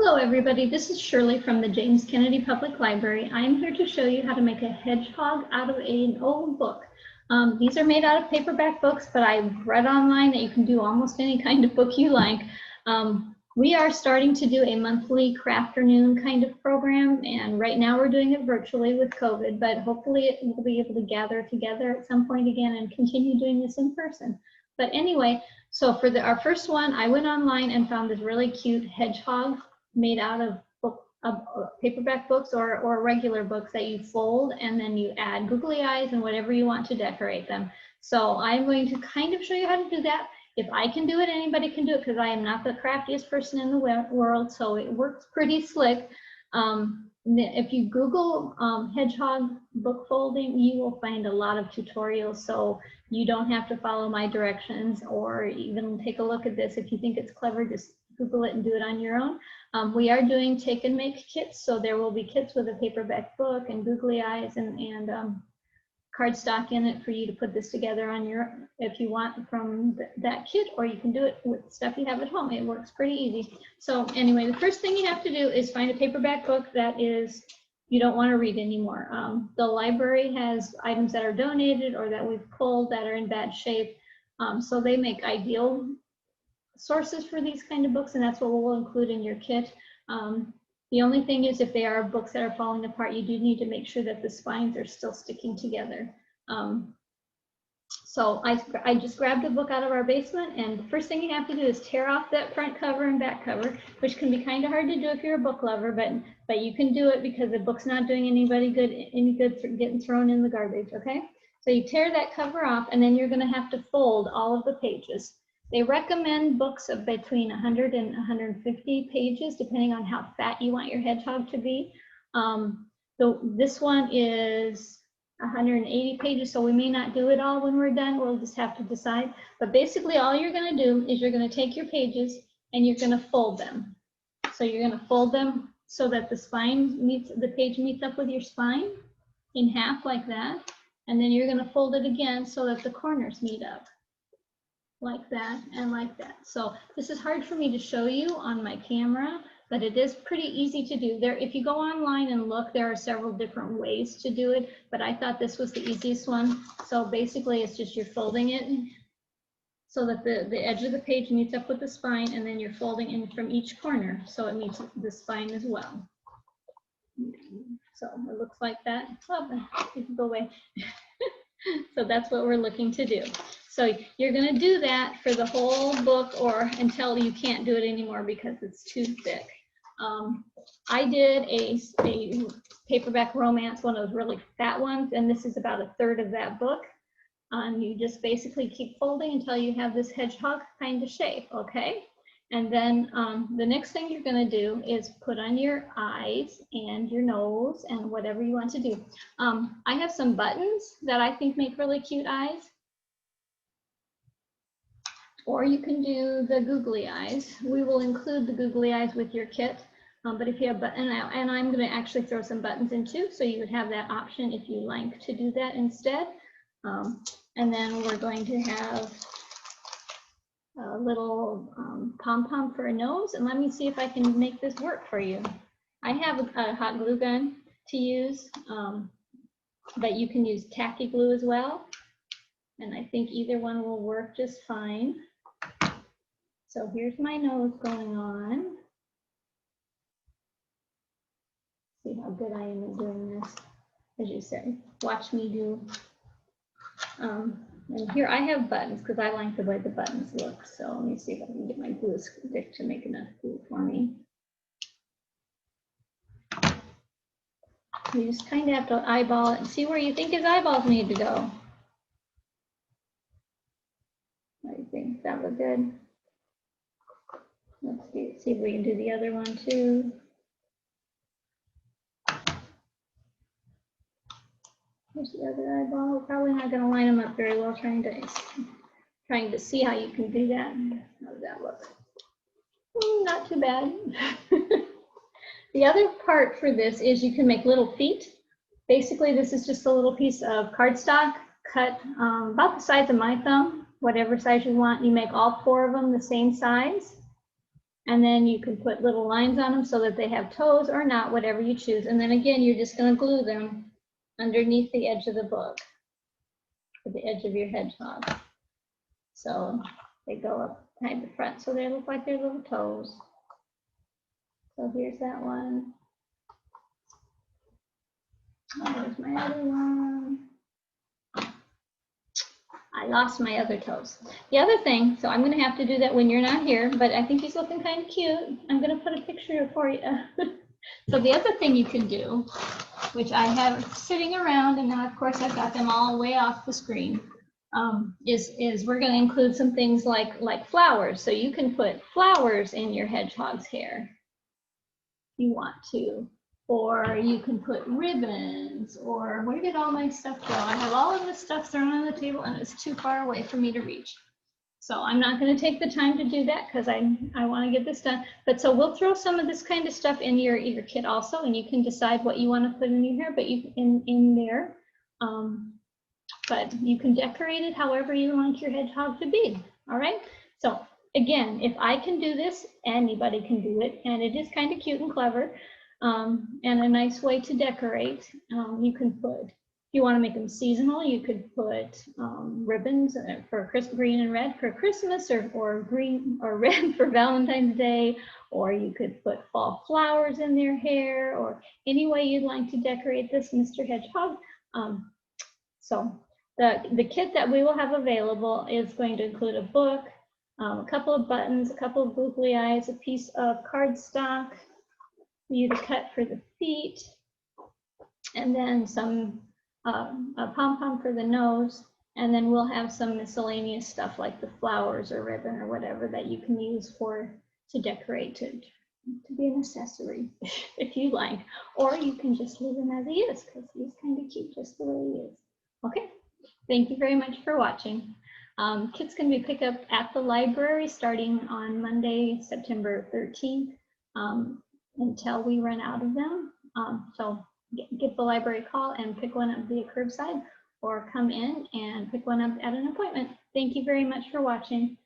Hello everybody, this is Shirley from the James Kennedy Public Library. I'm here to show you how to make a hedgehog out of an old book. These are made out of paperback books, but I've read online that you can do almost any kind of book you like. We are starting to do a monthly crafternoon kind of program, and right now we're doing it virtually with COVID, but hopefully we'll be able to gather together at some point again and continue doing this in person. But anyway, so for our first one, I went online and found this really cute hedgehog made out of paperback books or regular books that you fold, and then you add googly eyes and whatever you want to decorate them. So I'm going to kind of show you how to do that. If I can do it, anybody can do it, because I am not the craftiest person in the world, so it works pretty slick. If you Google hedgehog book folding, you will find a lot of tutorials, so you don't have to follow my directions or even take a look at this. If you think it's clever, just Google it and do it on your own. We are doing take and make kits, so there will be kits with a paperback book and googly eyes and cardstock in it for you to put this together on your, if you want, from that kit, or you can do it with stuff you have at home. It works pretty easy. So anyway, the first thing you have to do is find a paperback book that is you don't want to read anymore. The library has items that are donated or that we've pulled that are in bad shape, so they make ideal sources for these kind of books, and that's what we'll include in your kit. The only thing is, if they are books that are falling apart, you do need to make sure that the spines are still sticking together. So I just grabbed a book out of our basement, and the first thing you have to do is tear off that front cover and back cover, which can be kind of hard to do if you're a book lover, but you can do it because the book's not doing anybody good, for getting thrown in the garbage, okay? So you tear that cover off, and then you're gonna have to fold all of the pages. They recommend books of between 100 and 150 pages, depending on how fat you want your hedgehog to be. This one is 180 pages, so we may not do it all when we're done. We'll just have to decide. But basically, all you're going to do is you're going to take your pages and you're going to fold them. So you're going to fold them so that the page meets up with your spine in half like that. And then you're going to fold it again so that the corners meet up, like that and like that. So this is hard for me to show you on my camera, but it is pretty easy to do. If you go online and look, there are several different ways to do it, but I thought this was the easiest one. So basically it's just you're folding it so that the edge of the page meets up with the spine, and then you're folding in from each corner so it meets the spine as well. So it looks like that. Oh, you can go away. So that's what we're looking to do. So you're going to do that for the whole book, or until you can't do it anymore because it's too thick. I did a paperback romance, one of those really fat ones, and this is about a third of that book. You just basically keep folding until you have this hedgehog kind of shape, okay? And then the next thing you're going to do is put on your eyes and your nose and whatever you want to do. I have some buttons that I think make really cute eyes. Or you can do the googly eyes. We will include the googly eyes with your kit. But if you have buttons, and I'm going to actually throw some buttons in too, so you would have that option if you like to do that instead. And then we're going to have a little pom-pom for a nose, and let me see if I can make this work for you. I have a hot glue gun to use, but you can use tacky glue as well, and I think either one will work just fine. So here's my nose going on. See how good I am at doing this. As you say, watch me do. And here I have buttons because I like the way the buttons look. So let me see if I can get my glue stick to make enough glue for me. You just kind of have to eyeball it and see where you think his eyeballs need to go. What do you think? That look good? Let's see if we can do the other one too. Here's the other eyeball. We're probably not going to line them up very well, trying to see how you can do that. How does that look? Not too bad. The other part for this is you can make little feet. Basically, this is just a little piece of cardstock cut about the size of my thumb, whatever size you want. You make all 4 of them the same size. And then you can put little lines on them so that they have toes or not, whatever you choose. And then again, you're just going to glue them underneath the edge of the book, or the edge of your hedgehog. So they go up behind the front, so they look like their little toes. So here's that one. Oh, there's my other one. I lost my other toes. The other thing, so I'm going to have to do that when you're not here, but I think he's looking kind of cute. I'm going to put a picture for you. So the other thing you can do, which I have sitting around, and now of course I've got them all way off the screen, is we're going to include some things like flowers. So you can put flowers in your hedgehog's hair if you want to. Or you can put ribbons, or where did all my stuff go? I have all of this stuff thrown on the table and it's too far away for me to reach. So I'm not going to take the time to do that because I want to get this done. But so we'll throw some of this kind of stuff in your kit also, and you can decide what you want to put in your hair, but you in there. But you can decorate it however you want your hedgehog to be. All right. So again, if I can do this, anybody can do it, and it is kind of cute and clever. And a nice way to decorate. You can put, if you want to make them seasonal, you could put ribbons for green and red for Christmas, or green or red for Valentine's Day, or you could put fall flowers in their hair, or any way you'd like to decorate this Mr. Hedgehog. So the kit that we will have available is going to include a book, a couple of buttons, a couple of googly eyes, a piece of cardstock for you to cut for the feet, and then some a pom-pom for the nose, and then we'll have some miscellaneous stuff like the flowers or ribbon or whatever that you can use to decorate, to be an accessory if you like, or you can just leave him as he is because he's kind of cute just the way he is. Okay, thank you very much for watching. Kits can be picked up at the library starting on Monday, September 13th. Until we run out of them. So give the library a call and pick one up via curbside, or come in and pick one up at an appointment. Thank you very much for watching.